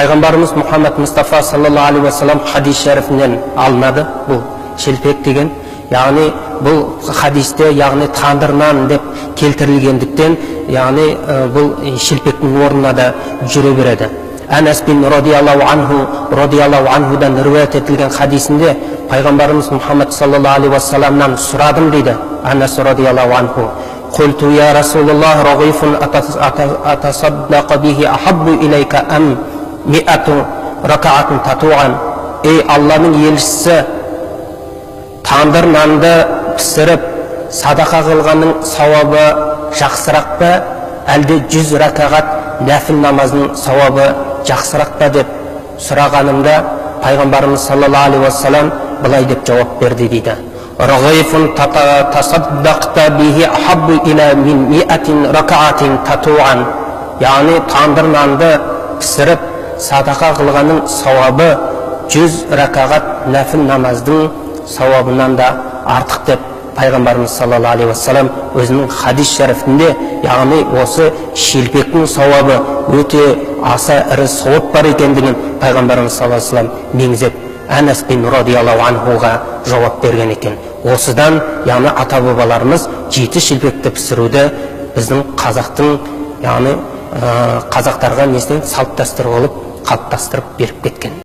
Пайғамбарымыз Мұхаммад Мұстафа саллаллаху алейхи уассалам хадис шәрифінен алынады бұл шелпек деген. Яғни бұл хадисте яғни тандыр нан деп келтірілгендіктен, яғни бұл шелпектің орнына да жүре береді. Анас бин радиаллаху анхудан риуаят етілген хадисінде Пайғамбарымыз Мұхаммад саллаллаху алейхи уассаламнан сұрадым дейді. Анас радиаллаху анху: "Құлту я Расулуллах рағифун атасаддақа бихи ахаббу илайка ам миату ракаатын татуған?" Ей Алланың елшісі, тандыр нанды пісіріп садақа қылғанның сауабы жақсырақ па, әлде 100 ракағат нәфіл намазының сауабы жақсырақ па деп сұрағанымда Пайғамбарымыз саллаллаху алейхи уассалам былай деп жауап берді дейді: "Рағифун тасаддақта бихи ахаббу иля мин миатин ракаатин татуан." Яғни тандыр нанды пісіріп садақа қылғанның сауабы 100 ракағат нәфіл намаздың сауабынан да артық деп Пайғамбарымыз саллаллаху алейхи уассалам өзінің хадис шәрифінде, яғни осы шелпектің сауабы өте аса ірі сауап бар екендігін Пайғамбарымыз саллаллаху алейхи уассалам меңзеп Анас бин радиаллаху анхуға жауап берген екен. Осыдан, яғни ата бабаларымыз 7 шелпекті пісіруді біздің қазақтың, яғни қазақтарға салт дәстүр болып қалыптастырып беріп кеткен.